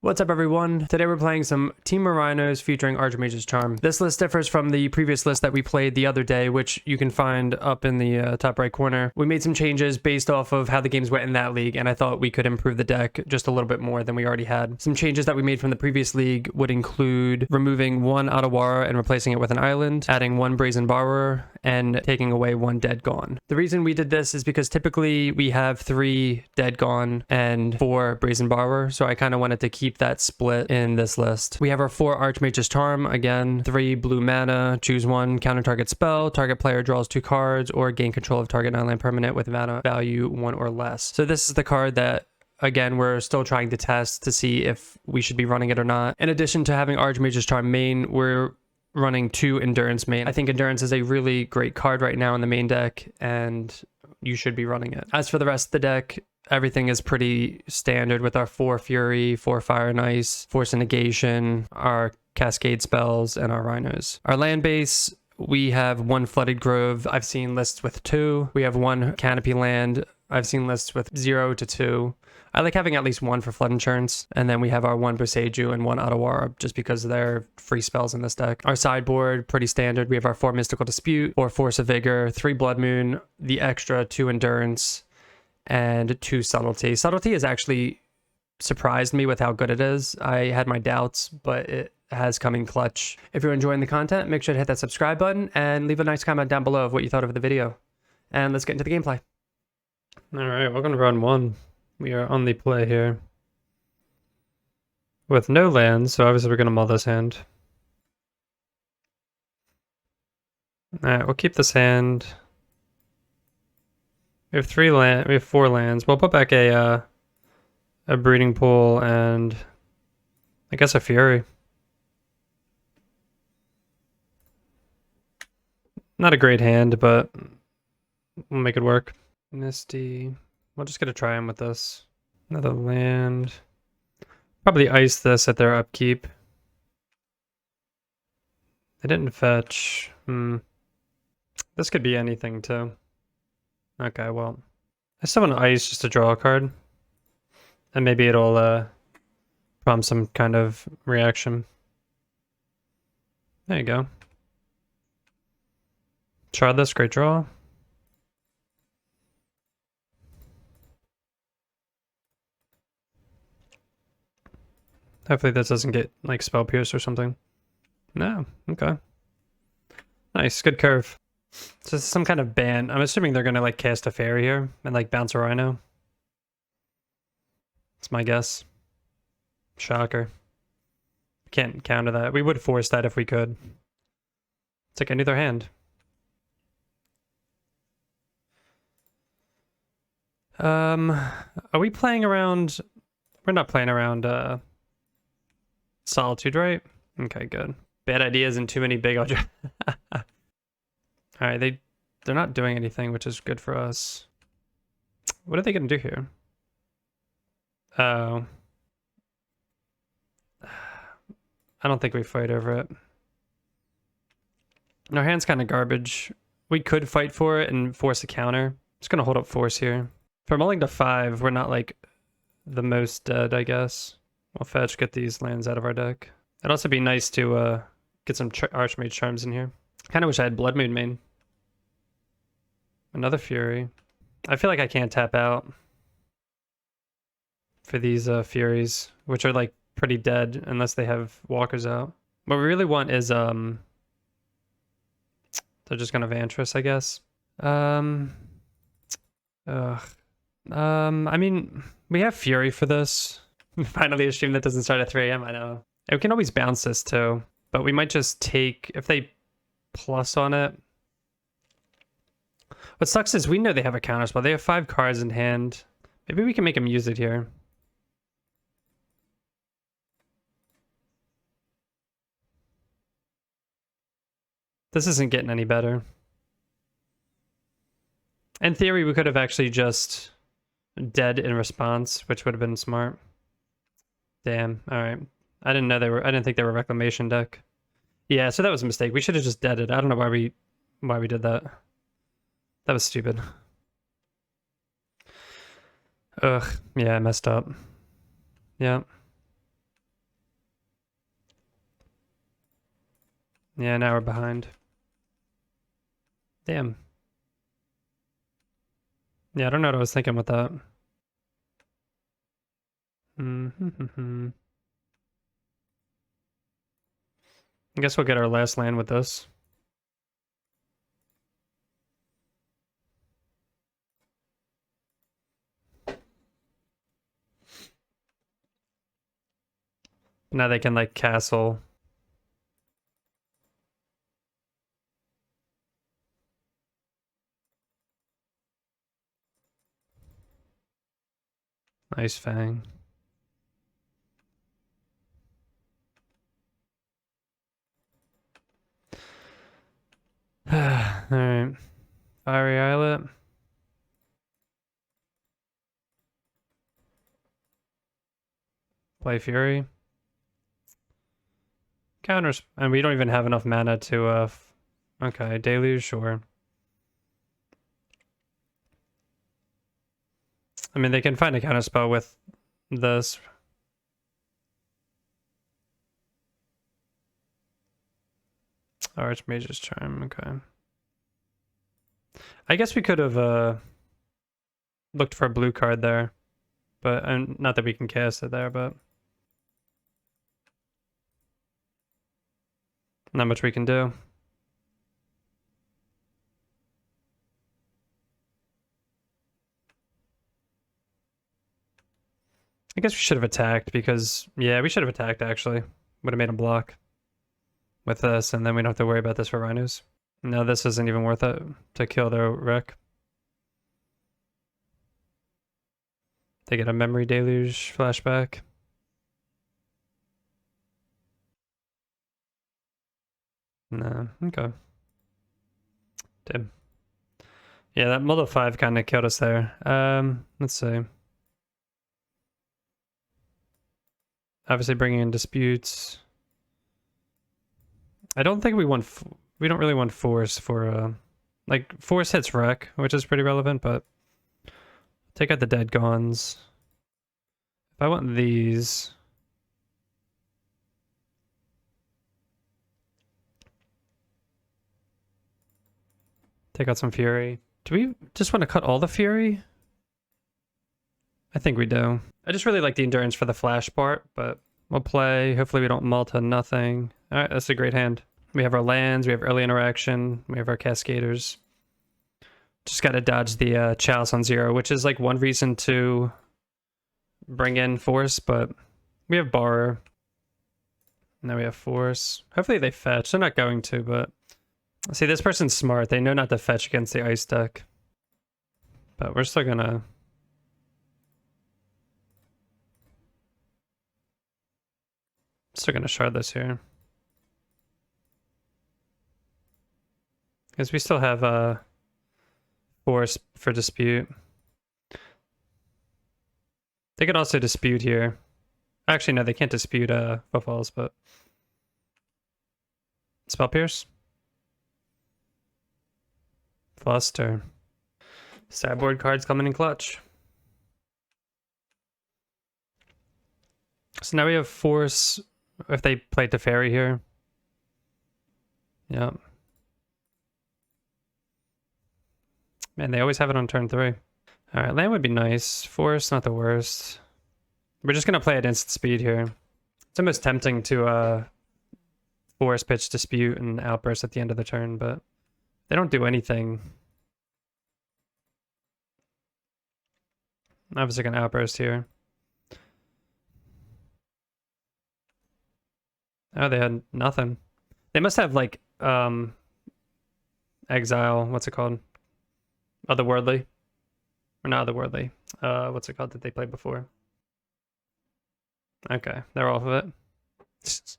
What's up everyone? Today we're playing some Temur Rhinos featuring Archmage Charm. This list differs from the previous list that we played the other day, which you can find up in the top right corner. We made some changes based off of how the games went in that league, and I thought we could improve the deck just a little bit more than we already had. Some changes that we made from the previous league would include removing one Otawara and replacing it with an island, adding one Brazen Borrower, and taking away one Dead Gone. The reason we did this is because typically we have 3 Dead Gone and 4 Brazen Borrower, so I kind of wanted to keep that split in this list. We have our 4 Archmage Charm, again, 3 blue mana, choose one, counter target spell, target player draws 2 cards, or gain control of target non-land permanent with mana value 1 or less. So this is the card that, again, we're still trying to test to see if we should be running it or not. In addition to having Archmage Charm main, we're running 2 Endurance main. I think Endurance is a really great card right now in the main deck, and you should be running it. As for the rest of the deck, everything is pretty standard with our 4 Fury, 4 Fire and Ice, Force and Negation, our Cascade spells, and our Rhinos. Our land base, we have 1 Flooded Grove. I've seen lists with 2. We have 1 Canopy land. I've seen lists with 0 to 2. I like having at least 1 for Flood Insurance. And then we have our 1 Boseiju and 1 Otawara just because they're free spells in this deck. Our sideboard, pretty standard. We have our 4 Mystical Dispute, 4 Force of Vigor, 3 Blood Moon, the extra 2 Endurance, and 2 Subtlety. Subtlety has actually surprised me with how good it is. I had my doubts, but it has come in clutch. If you're enjoying the content, make sure to hit that subscribe button and leave a nice comment down below of what you thought of the video. And let's get into the gameplay. All right, welcome to round 1. We are on the play here with no lands, so obviously we're going to mull this hand. Alright, we'll keep this hand. We have 4 lands. We'll put back a breeding pool and I guess a Fury. Not a great hand, but we'll make it work. Misty. We'll just get a try him with this. Another land. Probably ice this at their upkeep. They didn't fetch. This could be anything too. Okay, well. I still want to ice just to draw a card. And maybe it'll prompt some kind of reaction. There you go. Try this, great draw. Hopefully this doesn't get, like, spell pierce or something. No, okay. Nice, good curve. So this is some kind of ban. I'm assuming they're gonna, like, cast a Teferi here and, like, bounce a Rhino. That's my guess. Shocker. Can't counter that. We would force that if we could. It's like any other hand. Are we playing around... We're not playing around, Solitude, right? Okay, good. Bad ideas and too many big... Alright, they're not doing anything, which is good for us. What are they going to do here? Oh. I don't think we fight over it. And our hand's kind of garbage. We could fight for it and force a counter. Just going to hold up force here. If we're mulling to 5, we're not, like, the most dead, I guess. We'll fetch, get these lands out of our deck. It'd also be nice to get some Archmage Charms in here. Kind of wish I had Blood Moon main. Another Fury. I feel like I can't tap out for these Furies, which are like pretty dead unless they have walkers out. What we really want is they're just gonna Vantress, I guess. I mean, we have Fury for this. Finally a stream that doesn't start at 3 AM, I know. And we can always bounce this too, but we might just take, if they plus on it. What sucks is we know they have a counterspell. They have 5 cards in hand. Maybe we can make them use it here. This isn't getting any better. In theory, we could have actually just dead in response, which would have been smart. Damn, alright. I didn't think they were a Reclamation deck. Yeah, so that was a mistake. We should have just deaded. I don't know why we did that. That was stupid. Ugh, yeah, I messed up. Yeah. Yeah, now we're behind. Damn. Yeah, I don't know what I was thinking with that. I guess we'll get our last land with this. Now they can, like, castle. Nice Fang. Alright. Fiery Islet. Play Fury. Counters. And we don't even have enough mana to, okay, Deluge, sure. I mean, they can find a counterspell with this. Archmage's Charm, okay. I guess we could have looked for a blue card there. But not that we can cast it there, but not much we can do. I guess we should have attacked because, yeah, we should have attacked actually. Would have made him block with this, and then we don't have to worry about this for Rhinos. No, this isn't even worth it to kill their wreck. They get a Memory Deluge flashback. No, okay. Damn. Yeah, that Model 5 kind of killed us there. Let's see. Obviously bringing in disputes. I don't think we want... we don't really want force for... like, force hits wreck, which is pretty relevant, but... take out the dead gons. If I want these... take out some Fury. Do we just want to cut all the Fury? I think we do. I just really like the endurance for the flash part, but we'll play. Hopefully we don't multa nothing. Alright, that's a great hand. We have our lands, we have early interaction, we have our cascaders. Just gotta dodge the Chalice on 0, which is like one reason to bring in force, but we have Borrower. Now we have force. Hopefully they fetch. They're not going to, but... see, this person's smart. They know not to fetch against the ice deck. But we're still gonna... shard this here. Because we still have force for dispute. They could also dispute here. Actually, no, they can't dispute footfalls, but... Spell Pierce? Fluster. Sideboard cards coming in clutch. So now we have force if they play Teferi here. Yep. Man, they always have it on turn 3. Alright, land would be nice. Force, not the worst. We're just gonna play at instant speed here. It's almost tempting to force pitch dispute and outburst at the end of the turn, but they don't do anything. Obviously gonna outburst here. Oh, they had nothing. They must have like exile, what's it called? Otherworldly. Or not otherworldly. What's it called that they played before? Okay, they're off of it.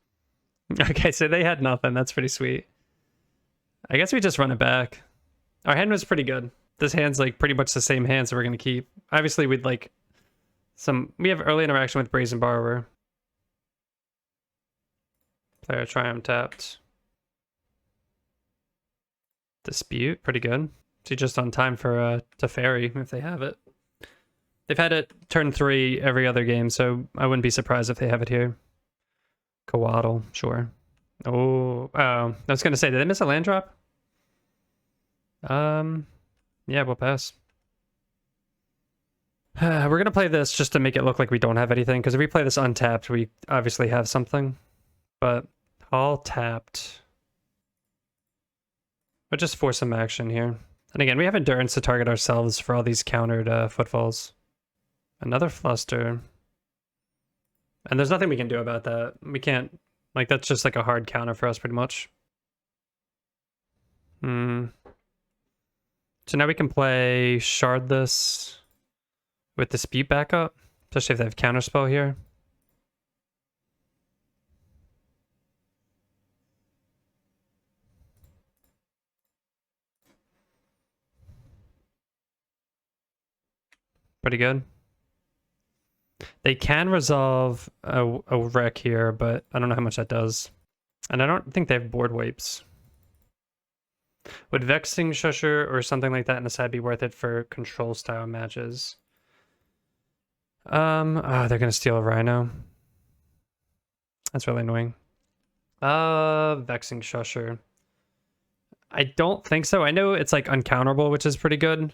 Okay, so they had nothing. That's pretty sweet. I guess we just run it back. Our hand was pretty good. This hand's like pretty much the same hand, so we're gonna keep. Obviously, we'd like some. We have early interaction with Brazen Borrower. Player Triumph tapped. Dispute, pretty good. So just on time for Teferi if they have it. They've had it turn 3 every other game, so I wouldn't be surprised if they have it here. Coatl, sure. Oh, I was gonna say, did I miss a land drop? Yeah, we'll pass. We're gonna play this just to make it look like we don't have anything, because if we play this untapped, we obviously have something. But all tapped. But just force some action here. And again, we have endurance to target ourselves for all these countered footfalls. Another fluster. And there's nothing we can do about that. We can't, like, that's just like a hard counter for us pretty much. So now we can play Shard this with Dispute backup, especially if they have counterspell here. Pretty good. They can resolve a wreck here, but I don't know how much that does. And I don't think they have board wipes. Would Vexing Shusher or something like that in the side be worth it for control style matches? Oh, they're gonna steal a Rhino. That's really annoying. Vexing Shusher. I don't think so. I know it's like uncounterable, which is pretty good.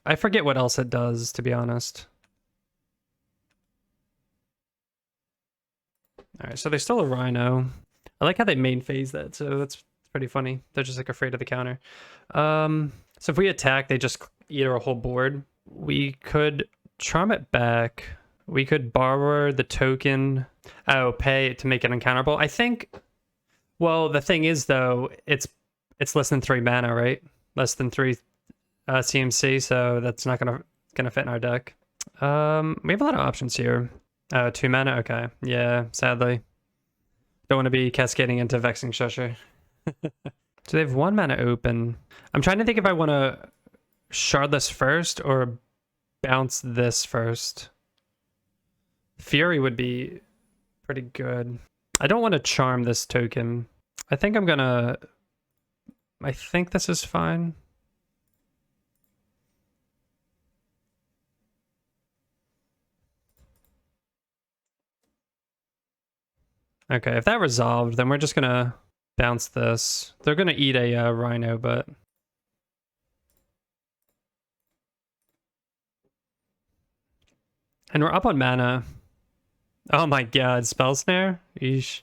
I forget what else it does, to be honest. Alright, so they stole a Rhino. I like how they main phase that, so that's pretty funny. They're just like afraid of the counter. So if we attack, they just eat our whole board. We could charm it back. We could borrow the token. Oh, pay to make it uncounterable. I think, well, the thing is though, it's less than 3 mana, right? Less than 3 CMC, so that's not gonna fit in our deck. We have a lot of options here. 2 mana, okay. Yeah, sadly. Don't want to be cascading into Vexing Shusher. So they have 1 mana open. I'm trying to think if I want to shard this first or bounce this first. Fury would be pretty good. I don't want to charm this token. I think I'm gonna... I think this is fine. Okay, if that resolved, then we're just gonna bounce this. They're gonna eat a Rhino, but... And we're up on mana. Oh my god, Spell Snare? Eesh.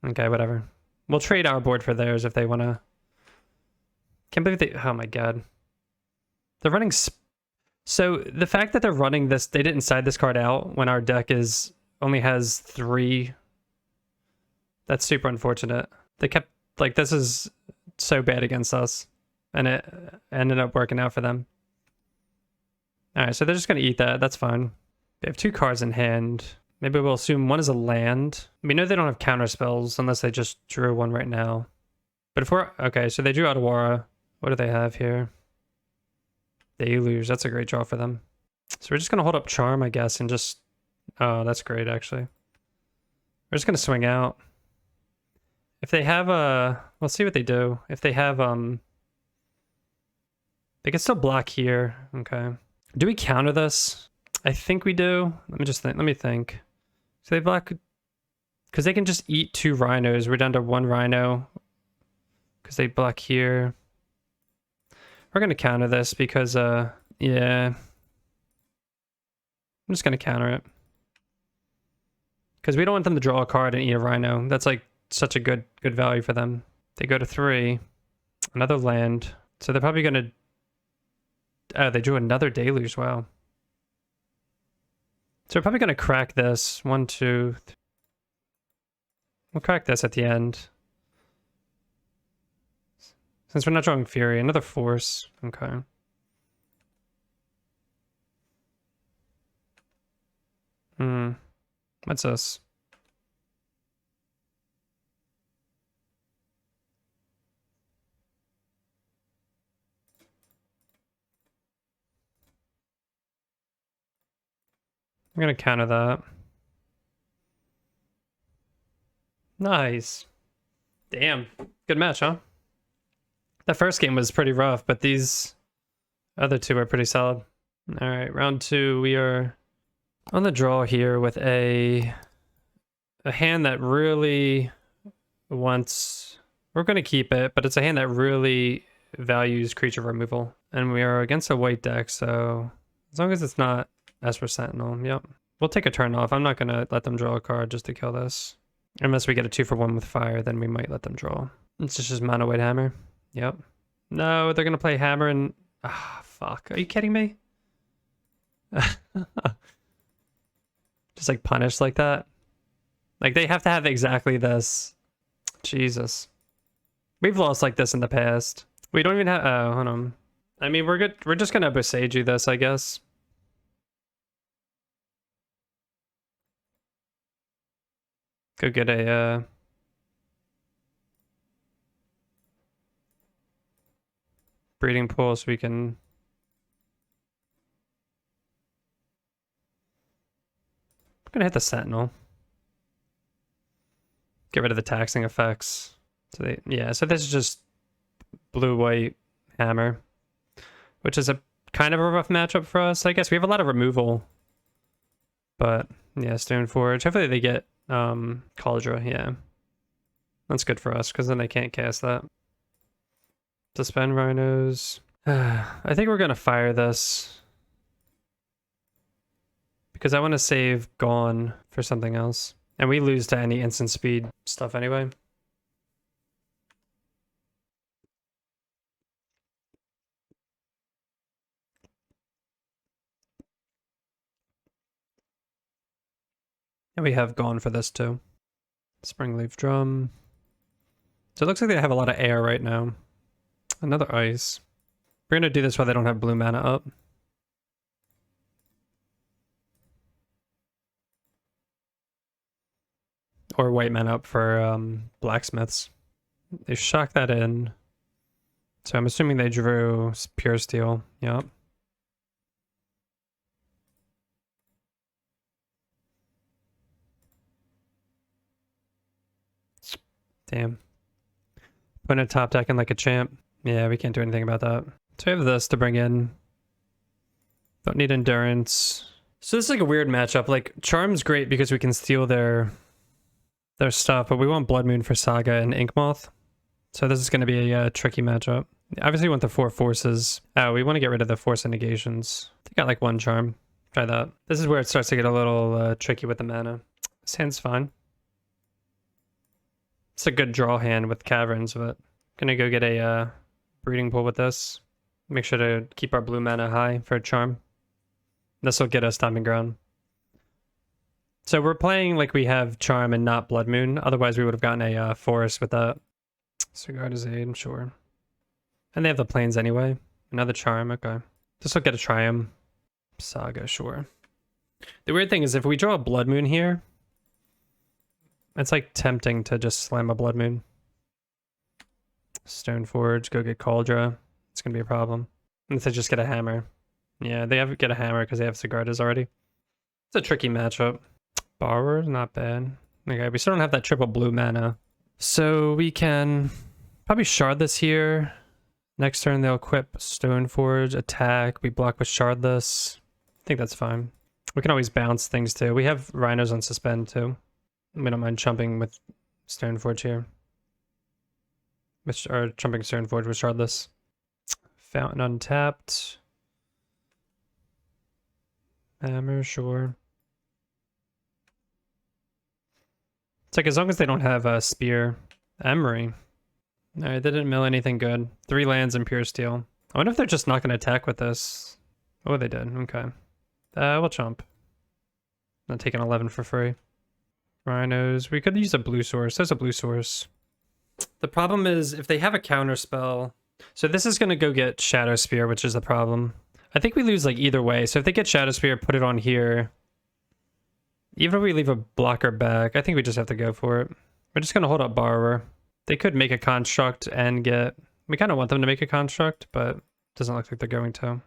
Okay, whatever. We'll trade our board for theirs if they wanna... Can't believe they... Oh my god. They're running... So, the fact that they're running this... They didn't side this card out when our deck is... Only has 3... That's super unfortunate. They kept... Like, this is so bad against us. And it ended up working out for them. Alright, so they're just going to eat that. That's fine. They have 2 cards in hand. Maybe we'll assume one is a land. We know they don't have counter spells unless they just drew one right now. But if we're... Okay, so they drew Otawara. What do they have here? Deluge. That's a great draw for them. So we're just going to hold up Charm, I guess, and just... Oh, that's great, actually. We're just going to swing out. If they have a... We'll see what they do. If they have... They can still block here. Okay. Do we counter this? I think we do. Let me just think. Let me think. So they block... Because they can just eat 2 Rhinos. We're down to 1 Rhino. Because they block here. We're going to counter this because, yeah. I'm just going to counter it. Because we don't want them to draw a card and eat a Rhino. That's like such a good value for them. They go to 3. Another land. So they're probably going to... Oh, they drew another Deluge. Wow. So we're probably going to crack this. 1, 2... We'll crack this at the end. Since we're not drawing Fury. Another Force. Okay. What's this? I'm gonna counter that. Nice. Damn. Good match, huh? The first game was pretty rough, but these other 2 are pretty solid. Alright, round 2, we are on the draw here with a hand that really once. We're going to keep it, but it's a hand that really values creature removal. And we are against a white deck, so as long as it's not Esper Sentinel, yep. We'll take a turn off. I'm not going to let them draw a card just to kill this. Unless we get a 2-for-1 with fire, then we might let them draw. It's just mono white hammer. Yep. No, they're going to play hammer and... Ah, fuck. Are you kidding me? Just like punished like that. Like they have to have exactly this. Jesus. We've lost like this in the past. We don't even have... Oh, hold on. I mean, we're good. We're just going to Boseiju this, I guess. Go get a... breeding pool so we can... I'm going to hit the Sentinel. Get rid of the taxing effects. So they, yeah, so this is just blue-white hammer, which is a kind of a rough matchup for us. I guess we have a lot of removal, but yeah, Stoneforge. Hopefully they get Cauldron. Yeah, that's good for us because then they can't cast that. Suspend Rhinos. I think we're gonna fire this because I want to save Gone for something else, and we lose to any instant speed stuff anyway. And we have Gone for this too. Springleaf Drum. So it looks like they have a lot of air right now. Another ice. We're gonna do this while they don't have blue mana up. Or white mana up for blacksmiths. They shocked that in. So I'm assuming they drew Pure Steel. Yep. Damn. Putting a top deck in like a champ. Yeah, we can't do anything about that. So we have this to bring in. Don't need endurance. So this is like a weird matchup. Like Charm's great because we can steal their stuff, but we want Blood Moon for Saga and Inkmoth. So this is going to be a tricky matchup. Obviously we want the 4 forces. Oh, we want to get rid of the force and negations. They got like 1 charm. Try that. This is where it starts to get a little tricky with the mana. This hand's fine. It's a good draw hand with caverns, but gonna go get a breeding pool with this. Make sure to keep our blue mana high for a charm. This will get us stomping ground. So we're playing like we have charm and not Blood Moon. Otherwise we would have gotten a forest with that. Cigar is aid, sure. And they have the plains anyway. Another charm, okay. This will get a triumph. Saga, sure. The weird thing is if we draw a Blood Moon here, it's like tempting to just slam a Blood Moon. Stoneforge, go get Cauldron. It's gonna be a problem. Unless they just get a hammer. Yeah, they have get a hammer because they have Sigardas already. It's a tricky matchup. Borrower, not bad. Okay, we still don't have that triple blue mana. So we can probably shard this here. Next turn they'll equip Stoneforge, attack. We block with Shardless. I think that's fine. We can always bounce things too. We have Rhinos on suspend too. We don't mind chumping with Stoneforge here. Or chumping Stoneforge with Shardless. Fountain untapped. Hammer, sure. It's like as long as they don't have a spear. Emery. Alright, they didn't mill anything good. 3 lands and pure steel. I wonder if they're just not going to attack with this. Oh, they did. Okay. We'll chump. Not taking 11 for free. Rhinos. We could use a blue source. There's a blue source. The problem is if they have a counter spell. So this is going to go get Shadow Spear, which is the problem. I think we lose like either way. So if they get Shadow Spear, put it on here. Even if we leave a blocker back, I think we just have to go for it. We're just going to hold up Borrower. They could make a construct and get... We kind of want them to make a construct, but it doesn't look like they're going to.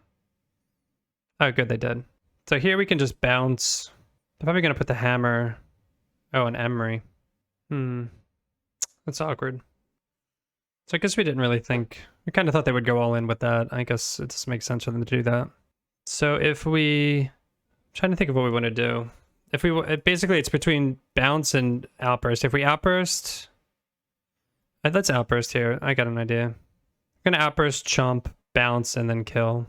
Oh, good, they did. So here we can just bounce. They're probably going to put the hammer... Oh, an Emery. That's awkward. So I guess we didn't really think... We kind of thought they would go all in with that. I guess it just makes sense for them to do that. So if we... I'm trying to think of what we want to do. If we... Basically, it's between bounce and outburst. If we outburst... Let's Outburst here. I got an idea. I'm gonna Outburst, chump, bounce, and then kill.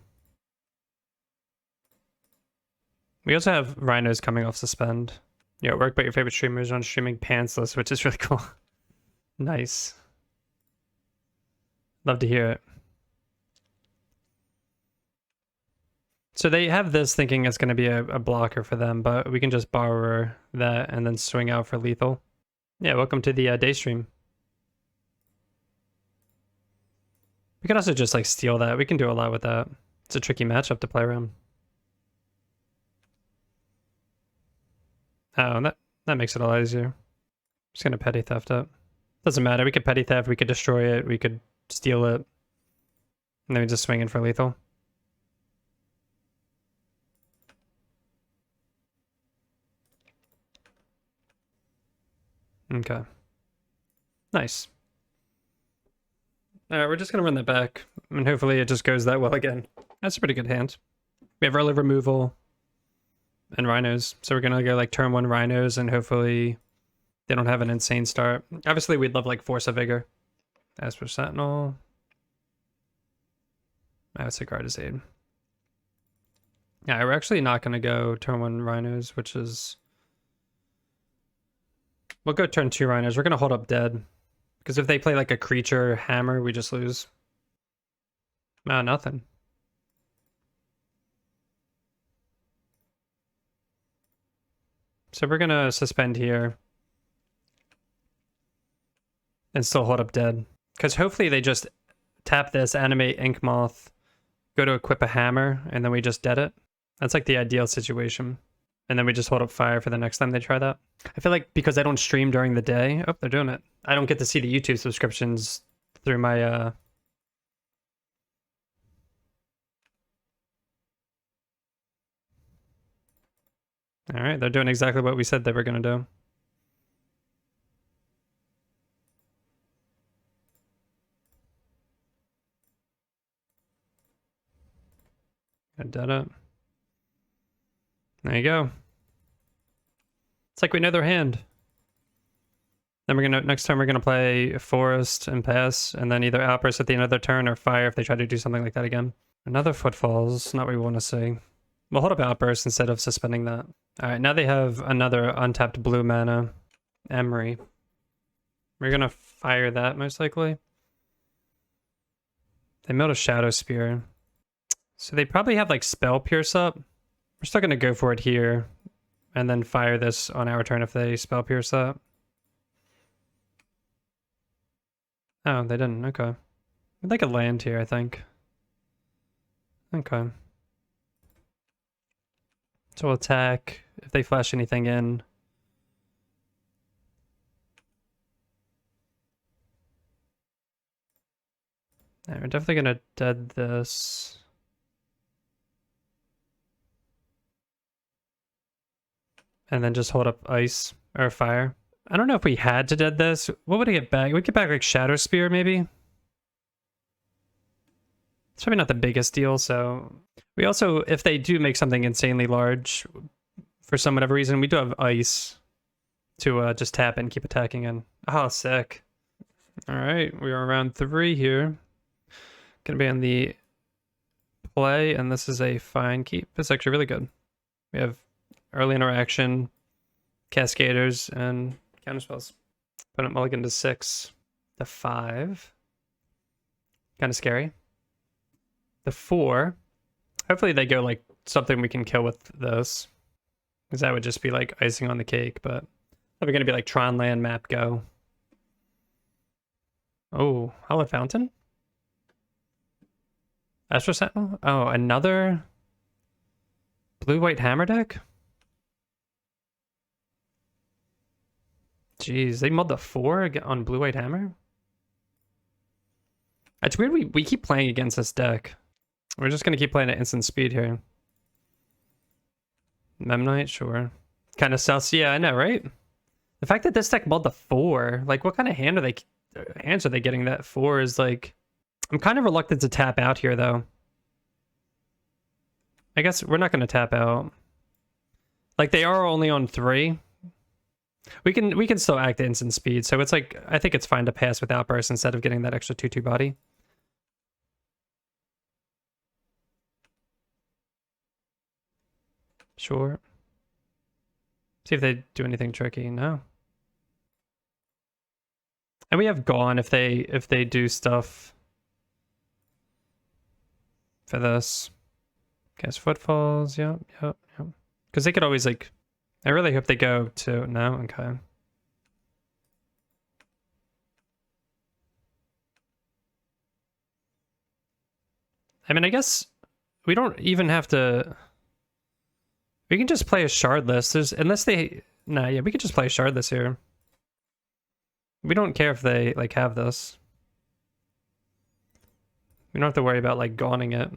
We also have Rhinos coming off Suspend. Yeah, work about your favorite streamers on streaming pantsless, which is really cool. Nice. Love to hear it. So they have this thinking it's going to be a blocker for them, but we can just borrow that and then swing out for lethal. Yeah, welcome to the day stream. We can also just like steal that. We can do a lot with that. It's a tricky matchup to play around. Oh, that makes it a lot easier. Just gonna petty theft it. Doesn't matter. We could petty theft. We could destroy it. We could steal it. And then we just swing in for lethal. Okay. Nice. Alright, we're just gonna run that back. And hopefully it just goes that well again. That's a pretty good hand. We have early removal and Rhinos. So we're gonna go like turn 1 Rhinos and hopefully they don't have an insane start. Obviously we'd love like Force of Vigor. As for Sentinel. I would say Guard is Aid. Yeah, we're actually not gonna go turn 1 Rhinos, which is... We'll go turn 2 Rhinos. We're gonna hold up dead. Because if they play like a creature hammer, we just lose. Nothing. So we're gonna suspend here. And still hold up dead. Because hopefully they just tap this, animate Ink Moth, go to equip a hammer, and then we just dead it. That's like the ideal situation. And then we just hold up fire for the next time they try that. I feel like because I don't stream during the day... Oh, they're doing it. I don't get to see the YouTube subscriptions through my... Alright, they're doing exactly what we said they were going to do. I did it. There you go. It's like we know their hand. Then we're gonna next time we're gonna play Forest and pass, and then either Outburst at the end of their turn or Fire if they try to do something like that again. Another Footfalls, not what we want to see. We'll hold up Outburst instead of suspending that. Alright, now they have another untapped blue mana. Emery. We're gonna fire that most likely. They milled a Shadow Spear. So they probably have like Spell Pierce up. We're still gonna go for it here. And then fire this on our turn if they Spell Pierce that. Oh, they didn't. Okay. I'd like a land here, I think. Okay. So we'll attack if they flash anything in. Yeah, we're definitely gonna dead this. And then just hold up ice or fire. I don't know if we had to dead this. What would I get back? We'd get back like Shadow Spear, maybe? It's probably not the biggest deal, so... We also, if they do make something insanely large, for some whatever reason, we do have ice to just tap and keep attacking in. Oh, sick. Alright, we are around 3 here. Gonna be on the play, and this is a fine keep. It's actually really good. We have early interaction, Cascaders, and counterspells. Put it mulligan to 6. The 5. Kind of scary. The 4. Hopefully they go like something we can kill with this. Because that would just be like icing on the cake, but probably going to be like Tron Land Map Go. Oh, Hallowed Fountain? Astro Sentinel? Oh, another blue-white hammer deck? Jeez, they mulled the 4 on blue-white hammer? It's weird we keep playing against this deck. We're just going to keep playing at instant speed here. Memnite, sure. Kind of sus. Yeah, I know, right? The fact that this deck mulled the 4, like what kind of hands are they getting that 4 is like... I'm kind of reluctant to tap out here, though. I guess we're not going to tap out. Like, they are only on 3. We can still act instant speed, so it's like I think it's fine to pass with Outburst instead of getting that extra 2/2 body. Sure. See if they do anything tricky. No. And we have Gone if they do stuff for this. Guess Footfalls, yep. Because they could always like I really hope they go to no, okay. I mean, I guess we don't even have to. We can just play a shardless. There's unless they. Nah, yeah, we could just play a shardless here. We don't care if they like have this. We don't have to worry about like goning it.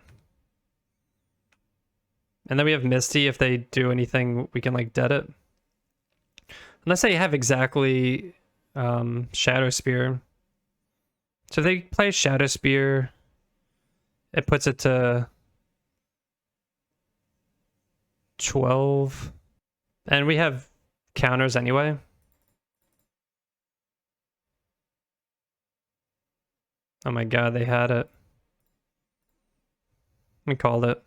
And then we have Misty. If they do anything, we can like dead it. Unless they have exactly Shadow Spear. So if they play Shadow Spear, it puts it to 12. And we have counters anyway. Oh my god, they had it. We called it.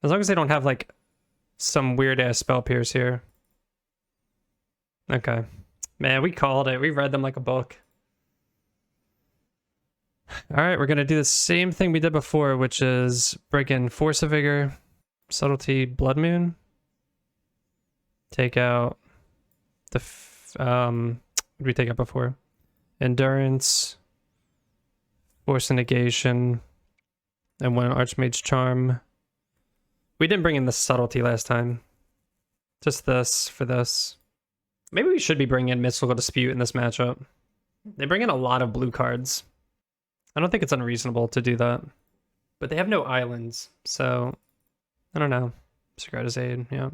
As long as they don't have like some weird ass spell pierce here. Okay. Man, we called it. We read them like a book. Alright, we're gonna do the same thing we did before, which is break in Force of Vigor, Subtlety, Blood Moon. Take out the what did we take out before? Endurance, Force of Negation, and one Archmage Charm. We didn't bring in the Subtlety last time. Just this for this. Maybe we should be bringing in Mystical Dispute in this matchup. They bring in a lot of blue cards. I don't think it's unreasonable to do that. But they have no islands, so I don't know. Sagrada's Aid, yeah.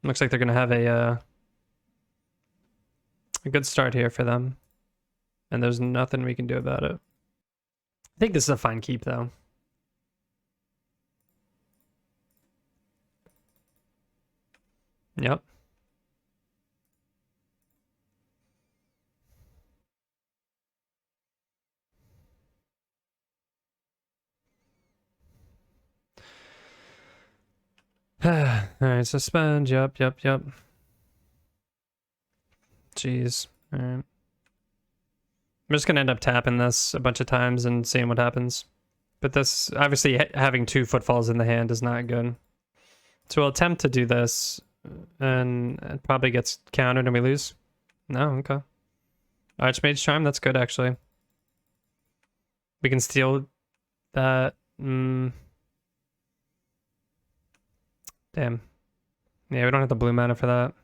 Looks like they're gonna have a good start here for them. And there's nothing we can do about it. I think this is a fine keep though. Yep. Alright, suspend. Yep. Jeez. Alright. I'm just gonna end up tapping this a bunch of times and seeing what happens. But this, obviously, having 2 footfalls in the hand is not good. So we'll attempt to do this, and it probably gets countered and we lose. No, okay. Archmage Charm, that's good, actually. We can steal that. Damn. Yeah, we don't have the blue mana for that.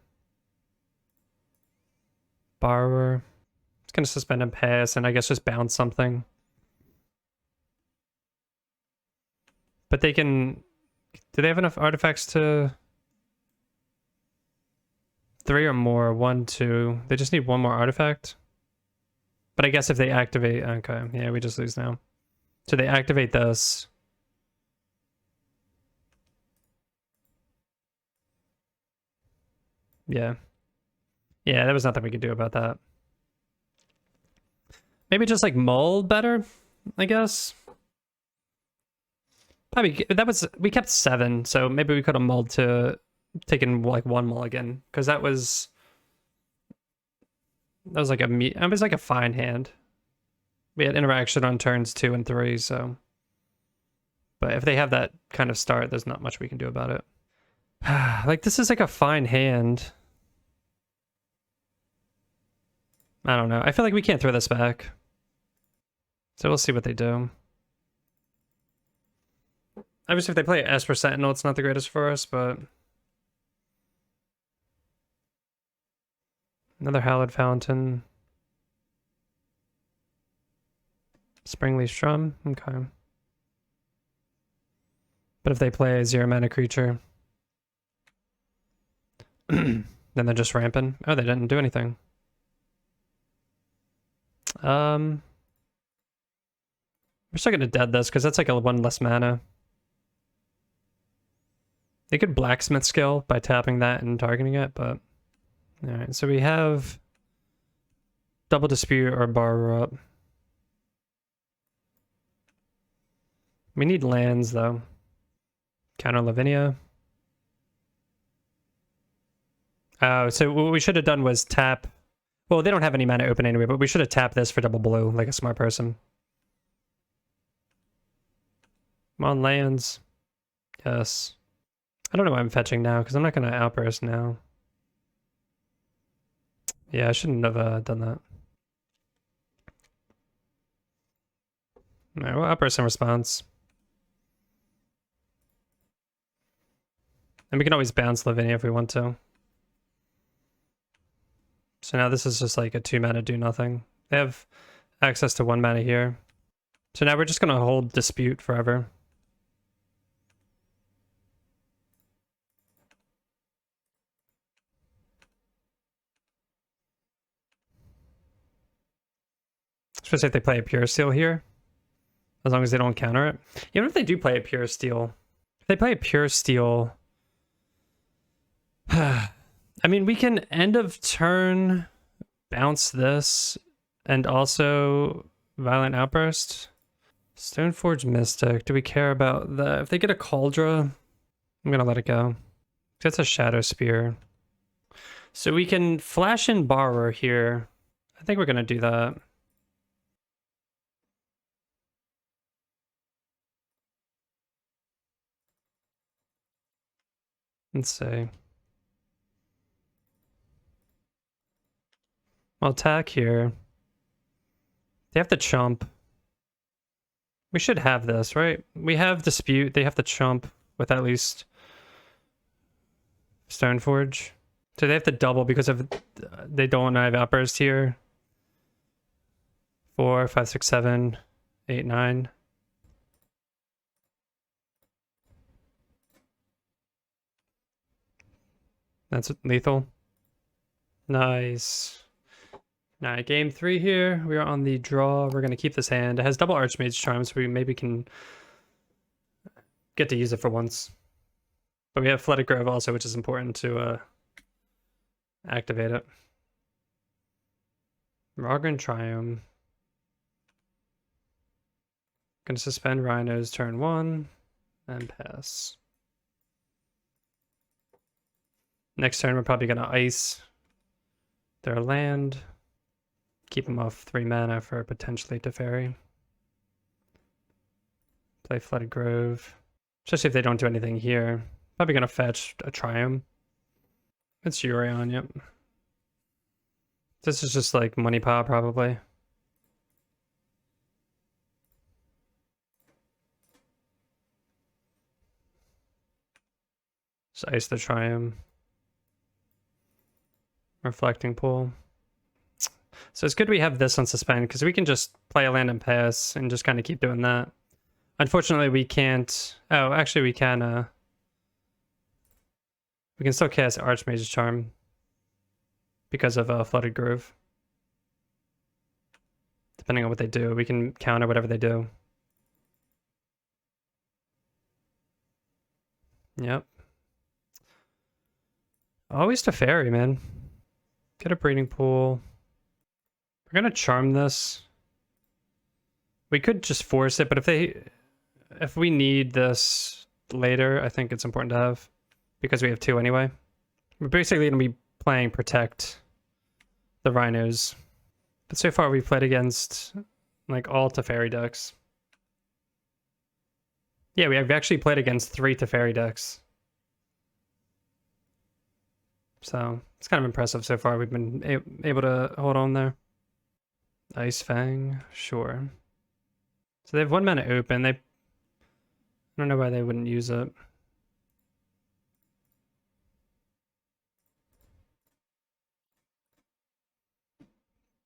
Borrower. It's gonna suspend and pass, and I guess just bounce something. But they can... Do they have enough artifacts to... 3 or more, 1, 2. They just need 1 more artifact. But I guess if they activate... Okay, yeah, we just lose now. So they activate this. Yeah. Yeah, there was nothing we could do about that. Maybe just like mull better, I guess. Probably that was we kept 7, so maybe we could have mulled to taken like 1 mulligan because that was like a fine hand. We had interaction on turns 2 and 3, so. But if they have that kind of start, there's not much we can do about it. Like this is like a fine hand. I don't know. I feel like we can't throw this back. So we'll see what they do. Obviously, if they play Esper Sentinel, it's not the greatest for us, but... Another Hallowed Fountain. Springleaf Strum, okay. But if they play a 0-mana creature... then they're just ramping. Oh, they didn't do anything. We're still gonna dead this, because that's like a 1 less mana. They could blacksmith skill by tapping that and targeting it, but all right. So we have double dispute or borrower up. We need lands though. Counter Lavinia. Oh, so what we should have done was tap. Well, they don't have any mana open anyway, but we should have tapped this for double blue, like a smart person. Come on, lands. Yes. I don't know why I'm fetching now, because I'm not going to outburst now. Yeah, I shouldn't have done that. Alright, we'll outburst in response. And we can always bounce Lavinia if we want to. So now this is just like a 2 mana do nothing. They have access to 1 mana here. So now we're just going to hold dispute forever. Especially if they play a Pure Steel here. As long as they don't counter it. Even if they do play a Pure Steel. If they play a Pure Steel... I mean, we can end of turn bounce this and also Violent Outburst. Stoneforge Mystic. Do we care about that? If they get a Cauldra, I'm gonna let it go. That's a Shadow Spear. So we can flash in Borrower here. I think we're gonna do that. Let's see. I'll attack here. They have to chump. We should have this, right? We have dispute. They have to chump with at least Stoneforge. So they have to double because of they don't have outburst here. 4, 5, 6, 7, 8, 9. That's lethal. Nice. All right, game 3 here. We are on the draw. We're going to keep this hand. It has double Archmage Charm, so we maybe can get to use it for once. But we have Flooded Grove also, which is important to activate it. Rogran Triumph. Going to suspend Rhinos turn 1 and pass. Next turn, we're probably going to ice their land. Keep them off 3 mana for potentially Teferi. Play Flooded Grove. Especially if they don't do anything here. Probably going to fetch a Triumph. It's Yorion, yep. This is just like money pop, probably. Just ice the Triumph. Reflecting Pool. So it's good we have this on suspend, because we can just play a land and pass and just kind of keep doing that. Unfortunately, we can't... Oh, actually we can still cast Archmage's Charm because of Flooded Grove. Depending on what they do, we can counter whatever they do. Yep. Always Teferi, man. Get a breeding pool. We're gonna charm this. We could just force it, but if we need this later, I think it's important to have because we have 2 anyway. We're basically gonna be playing protect the Rhinos, but so far we've played against like all Teferi decks. Yeah, we've actually played against 3 Teferi decks. So it's kind of impressive so far. We've been able to hold on there. Ice Fang, sure. So they have 1 mana open. I don't know why they wouldn't use it.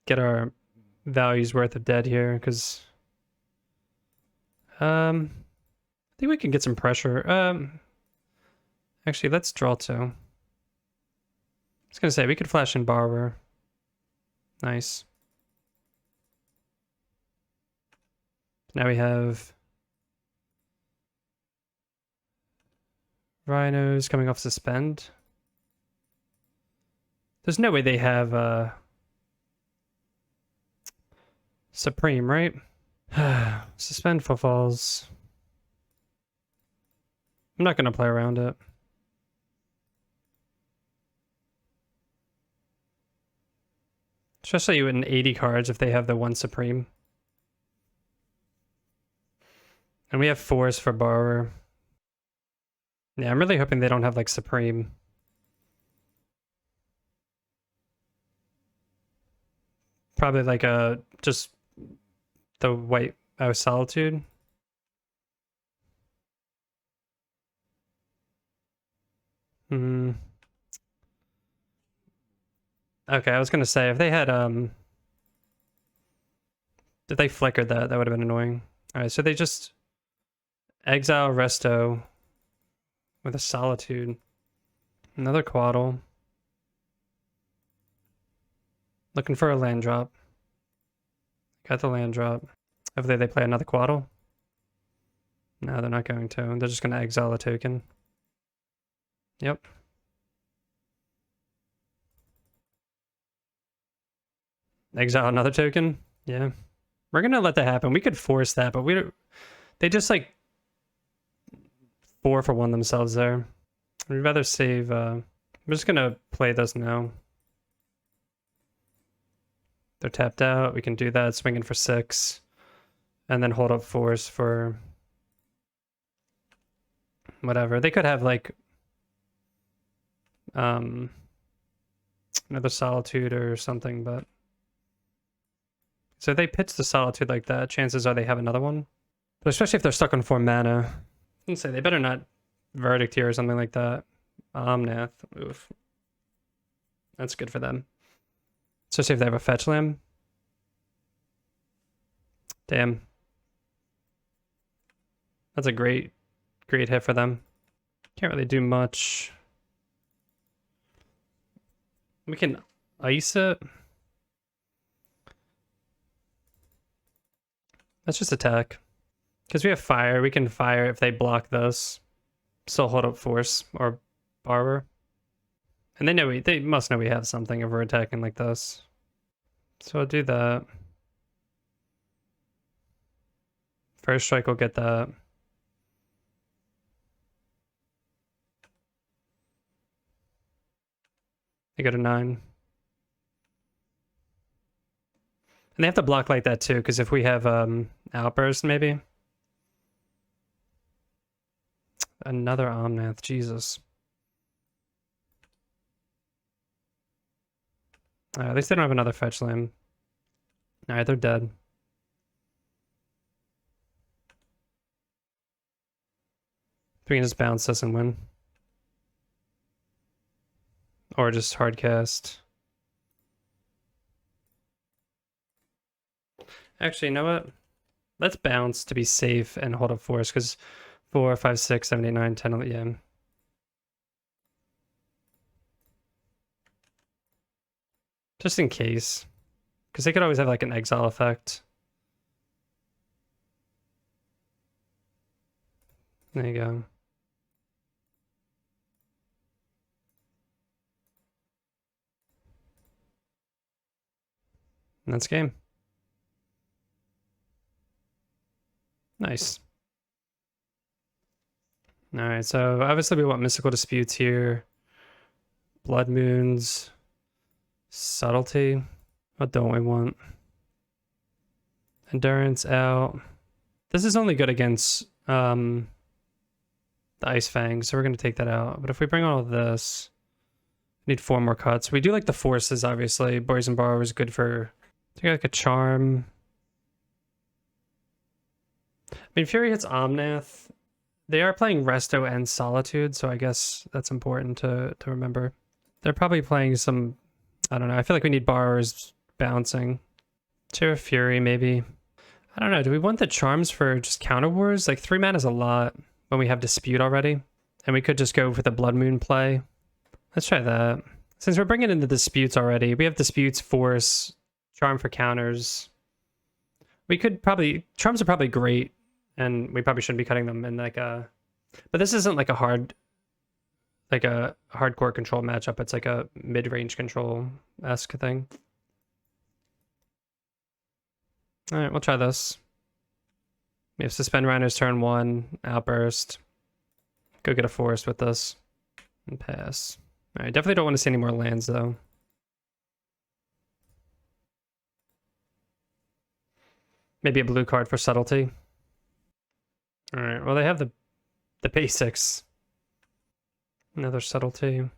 Get our values worth of dead here, because I think we can get some pressure. Actually, let's draw 2. I was gonna say we could flash in Borrower. Nice. Now we have Rhinos coming off suspend. There's no way they have Supreme, right? Suspend Footfalls. I'm not going to play around it. Especially in 80 cards if they have the one Supreme. And we have Force for Borrower. Yeah, I'm really hoping they don't have like Supreme. Probably like just the white Solitude. Okay, I was gonna say if they had if they flickered that would have been annoying. Alright, so they just exile Resto with a Solitude. Another Quaddle. Looking for a land drop. Got the land drop. Hopefully they play another Quaddle. No, they're not going to. They're just gonna exile a token. Yep. Exile another token? Yeah. We're gonna let that happen. We could force that, but they just like 4 for 1 themselves there. We'd rather save we're just gonna play this now. They're tapped out. We can do that, swinging for 6. And then hold up Force for whatever. They could have like another Solitude or something, but so if they pitch the Solitude like that, chances are they have another one. But especially if they're stuck on 4 mana. I can say they better not Verdict here or something like that. Omnath. Oof. That's good for them. Especially if they have a fetch land. Damn. That's a great hit for them. Can't really do much. We can ice it. Let's just attack. Because we have fire, we can fire if they block this. Still hold up Force or Borrower. And they must know we have something if we're attacking like this. So I'll do that. First strike will get that. They go to 9. And they have to block like that too, because if we have Outburst maybe. Another Omnath, Jesus. At least they don't have another fetch land. Alright, they're dead. We can just bounce this and win. Or just hard cast. Actually, you know what? Let's bounce to be safe and hold up Force, because 4, 5, 6, 7, 8, 9, 10, 11, yeah. Just in case. Because they could always have like an exile effect. There you go. And that's game. Nice. Alright, so obviously we want Mystical Disputes here. Blood Moons. Subtlety. What don't we want? Endurance out. This is only good against the Ice Fang, so we're going to take that out. But if we bring all of this, we need 4 more cuts. We do like the Forces, obviously. Brazen Borrower is good for... Take like a Charm. I mean, Fury hits Omnath. They are playing Resto and Solitude, so I guess that's important to remember. They're probably playing some... I don't know. I feel like we need Borrowers bouncing. Terra Fury, maybe. I don't know. Do we want the Charms for just Counter Wars? Like 3 mana is a lot when we have Dispute already. And we could just go for the Blood Moon play. Let's try that. Since we're bringing in the Disputes already, we have Disputes, Force, Charm for counters. We could probably... Charms are probably great. And we probably shouldn't be cutting them in like a... But this isn't like a hard like a hardcore control matchup. It's like a mid-range control-esque thing. All right, we'll try this. We have Suspend Rhinos turn 1, Outburst. Go get a forest with this. And pass. All right, definitely don't want to see any more lands, though. Maybe a blue card for Subtlety. All right, well, they have the basics. Another Subtlety.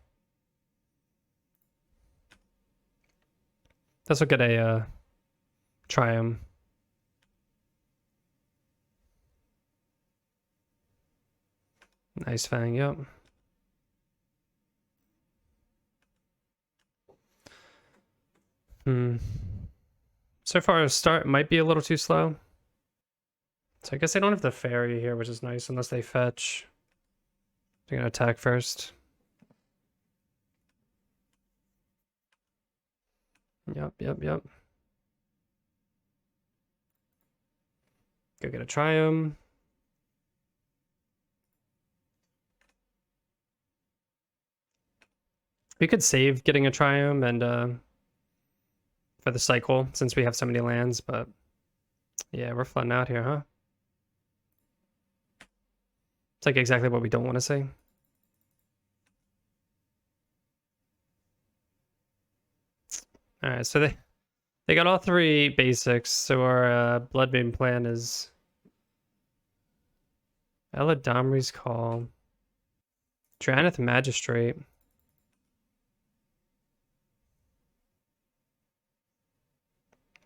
This will get a Triumph. Nice Fang, yep. So far, start might be a little too slow. So I guess they don't have the Teferi here, which is nice, unless they fetch. They're gonna attack first. Yep. Go get a Triumph. We could save getting a Triumph and for the cycle, since we have so many lands, but yeah, we're flooding out here, huh? It's like exactly what we don't want to see. All right, so they got all 3 basics. So our Bloodbane plan is Eladamri's Call, Dranith Magistrate.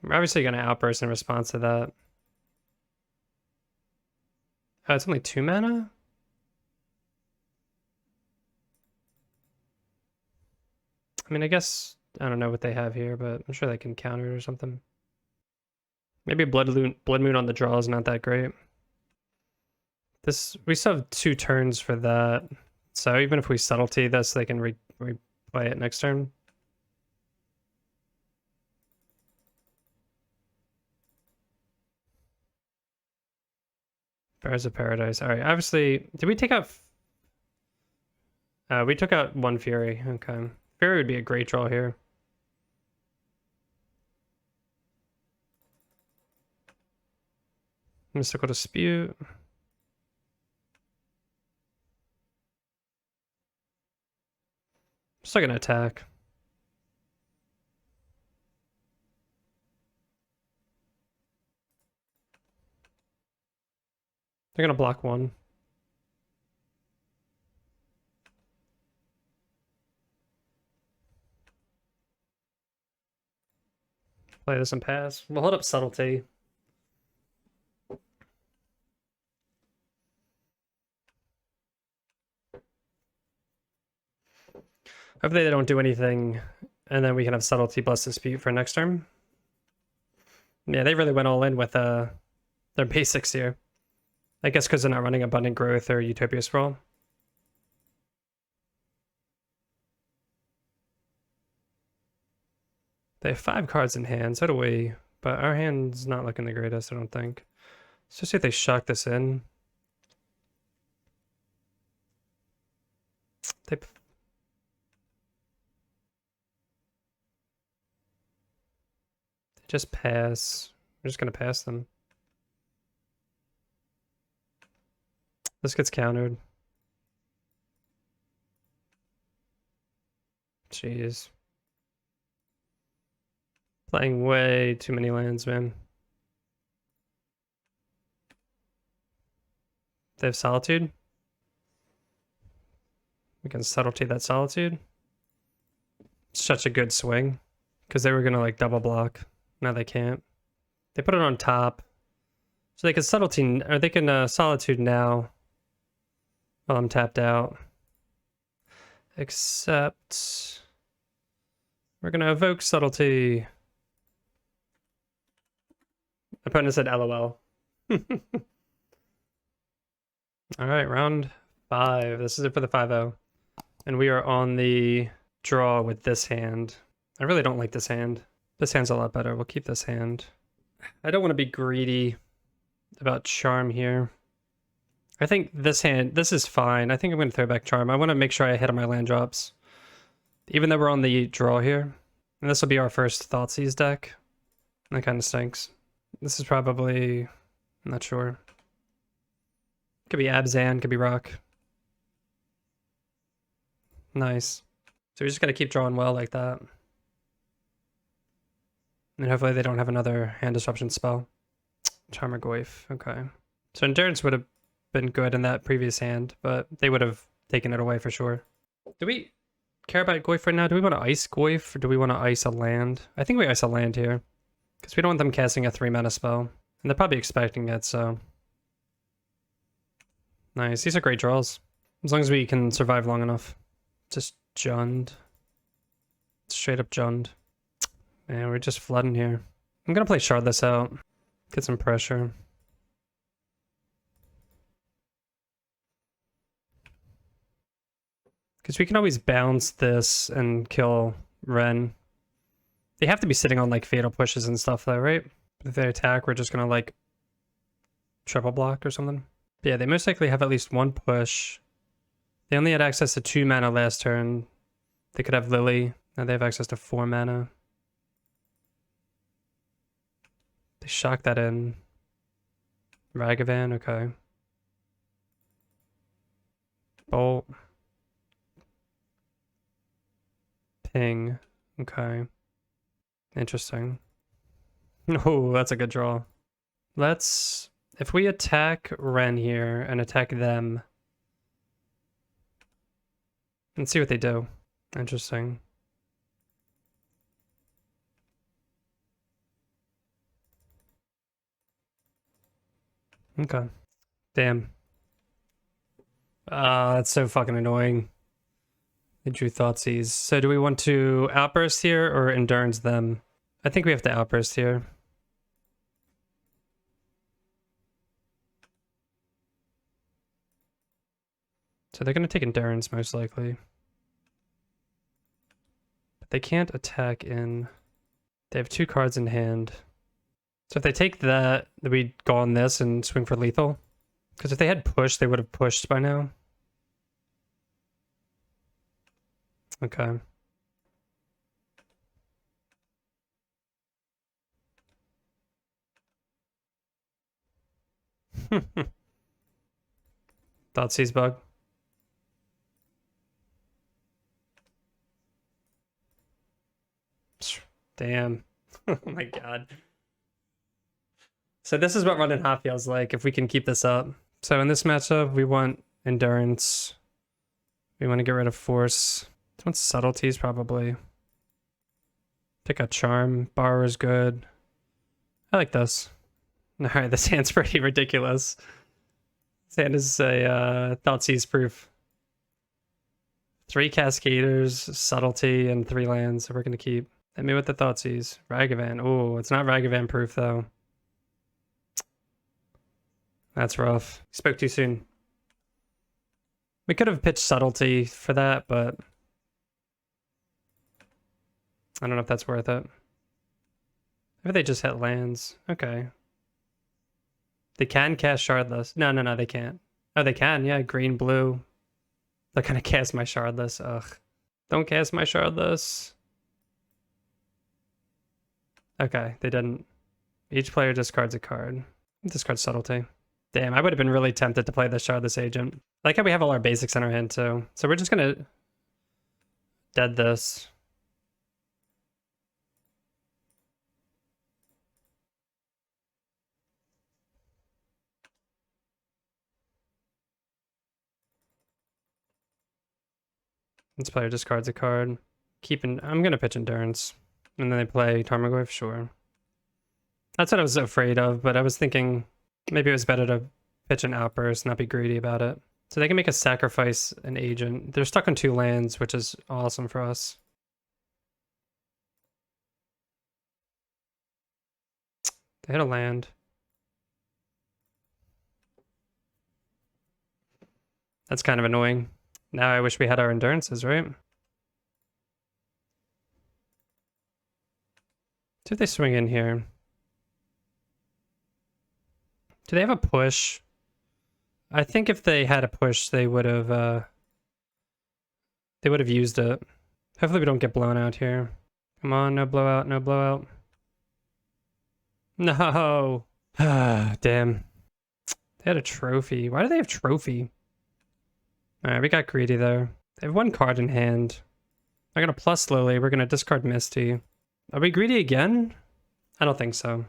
We're obviously going to Outburst in response to that. Oh, it's only 2 mana? I mean, I guess I don't know what they have here, but I'm sure they can counter it or something. Maybe Blood Moon on the draw is not that great. We still have 2 turns for that. So even if we Subtlety this, they can replay it next turn. Fires of Paradise. All right, obviously, did we take out... we took out 1 Fury. Okay. Fury would be a great draw here. Mystical Dispute. Still gonna attack. They're gonna block 1. Play this and pass. We'll hold up Subtlety. Hopefully they don't do anything, and then we can have Subtlety plus Dispute for next turn. Yeah, they really went all in with their basics here. I guess because they're not running Abundant Growth or Utopia Sprawl. They have 5 cards in hand, so do we. But our hand's not looking the greatest, I don't think. Let's just see if they shock this in. They just pass. We're just gonna pass them. This gets countered. Jeez. Playing way too many lands, man. They have Solitude. We can Subtlety that Solitude. Such a good swing. Because they were going to like double block. Now they can't. They put it on top. So they can Subtlety, or they can Solitude now. While I'm tapped out. Except we're going to evoke Subtlety. Opponent said LOL. Alright, round 5. This is it for the 5-0. And we are on the draw with this hand. I really don't like this hand. This hand's a lot better. We'll keep this hand. I don't want to be greedy about Charm here. I think this hand, this is fine. I think I'm going to throw back Charm. I want to make sure I hit on my land drops. Even though we're on the draw here. And this will be our first Thoughtseize deck. That kind of stinks. This is probably... I'm not sure. Could be Abzan, could be Rock. Nice. So we just got to keep drawing well like that. And hopefully they don't have another hand disruption spell. Charmer Goyf, okay. So Endurance would have been good in that previous hand, but they would have taken it away for sure. Do we care about Goyf right now? Do we want to ice Goyf, or do we want to ice a land? I think we ice a land here. Because we don't want them casting a 3-mana spell. And they're probably expecting it, so... Nice, these are great draws. As long as we can survive long enough. Just Jund. Straight up Jund. Man, we're just flooding here. I'm gonna play Shardless out. Get some pressure. Because we can always bounce this and kill Ren. They have to be sitting on like fatal pushes and stuff though, right? If they attack, we're just gonna like triple block or something. But yeah, they most likely have at least one push. They only had access to 2 mana last turn. They could have Lily. Now they have access to 4 mana. They shock that in. Ragavan, okay. Bolt. Ping, okay. Interesting. Oh, that's a good draw. Let's... If we attack Ren here and attack them... Let's see what they do. Interesting. Okay. Damn. That's so fucking annoying. They drew Thoughtseize. So do we want to Outburst here or Endurance them? I think we have to Outburst here. So they're going to take Endurance most likely. But they can't attack in... They have 2 cards in hand. So if they take that, then we'd go on this and swing for lethal. Because if they had pushed, they would have pushed by now. Okay. Thoughtseize bug. Damn. Oh my god. So this is what running hot feels like if we can keep this up. So in this matchup, we want Endurance. We want to get rid of Force. We want Subtleties probably. Pick a Charm. Borrower is good. I like this. Alright, this hand's pretty ridiculous. This hand is a Thoughtseize proof. 3 Cascaders, Subtlety, and 3 lands, so we're going to keep. Hit me with the Thoughtseize. Ragavan. Oh, it's not Ragavan proof, though. That's rough. Spoke too soon. We could have pitched Subtlety for that, but... I don't know if that's worth it. Maybe they just hit lands. Okay. They can cast Shardless. No, they can't. Oh, they can. Yeah, green, blue. They're gonna cast my Shardless. Ugh. Don't cast my Shardless. Okay, they didn't. Each player discards a card. Discard Subtlety. Damn, I would have been really tempted to play the Shardless Agent. I like how we have all our basics in our hand, too. So we're just gonna... dead this. This player discards a card. I'm gonna pitch Endurance. And then they play Tarmogoyf, sure. That's what I was afraid of, but I was thinking maybe it was better to pitch an Outburst, not be greedy about it. So they can make a sacrifice an agent. They're stuck on 2 lands, which is awesome for us. They hit a land. That's kind of annoying. Now I wish we had our Endurances, right? See if they swing in here. Do they have a push? I think if they had a push, they would have used it. Hopefully we don't get blown out here. Come on, no blowout, no blowout. No. Damn. They had a trophy. Why do they have trophy? Alright, we got greedy there. They have one card in hand. They're gonna plus slowly. We're gonna discard Misty. Are we greedy again? I don't think so.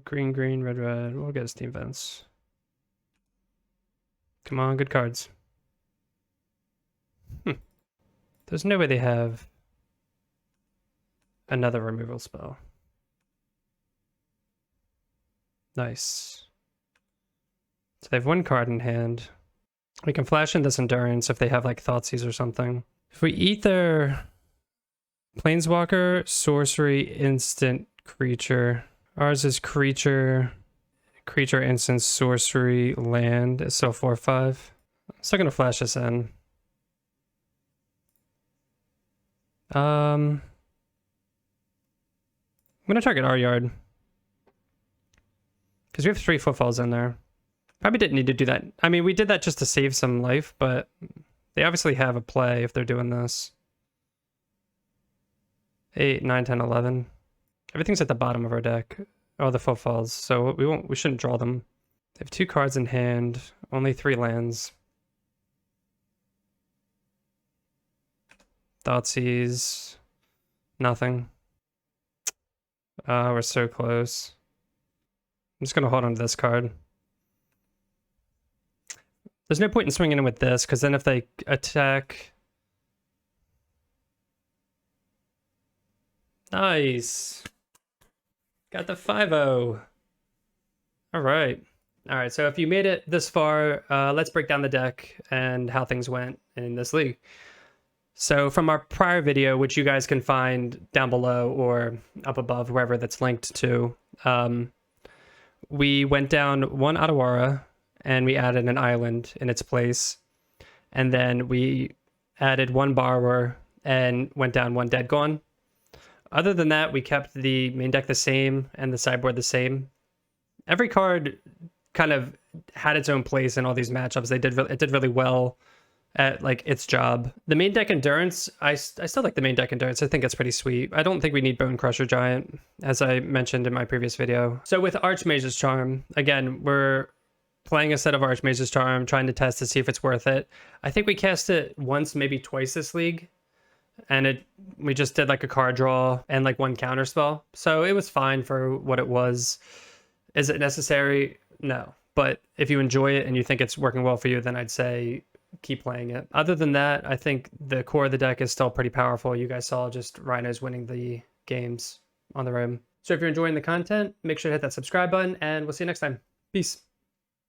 Green, green, red, red. We'll get a Steam Vents. Come on, good cards. There's no way they have another removal spell. Nice. So they have one card in hand. We can flash in this Endurance if they have like Thoughtseize or something. If we eat their Planeswalker, sorcery, instant, creature. Ours is creature, instant, sorcery, land. It's still 4/5. I'm still gonna flash this in. I'm gonna target our yard. Because we have 3 footfalls in there. Probably didn't need to do that. I mean, we did that just to save some life, but they obviously have a play if they're doing this. 8, 9, 10, 11. Everything's at the bottom of our deck. Oh, the footfalls. So we shouldn't draw them. They have 2 cards in hand, only 3 lands. Thoughtseize. Nothing. We're so close. I'm just gonna hold on to this card. There's no point in swinging in with this, because then if they attack... Nice! Got the 5-0. Alright. Alright, so if you made it this far, let's break down the deck and how things went in this league. So from our prior video, which you guys can find down below or up above, wherever that's linked to, we went down 1 Otawara, and we added an island in its place. And then we added 1 Borrower and went down 1 Dead Gone. Other than that, we kept the main deck the same and the sideboard the same. Every card kind of had its own place in all these matchups. It did really well at like its job. The main deck Endurance, I still like the main deck Endurance. I think it's pretty sweet. I don't think we need Bone Crusher Giant, as I mentioned in my previous video. So with Archmage's Charm, again, we're playing a set of Archmage's Charm, trying to test to see if it's worth it. I think we cast it once, maybe twice this league, and we just did like a card draw and like 1 counter spell. So it was fine for what it was. Is it necessary? No. But if you enjoy it and you think it's working well for you, then I'd say keep playing it. Other than that, I think the core of the deck is still pretty powerful. You guys saw just Rhinos winning the games on the road. So if you're enjoying the content, make sure to hit that subscribe button, and we'll see you next time. Peace.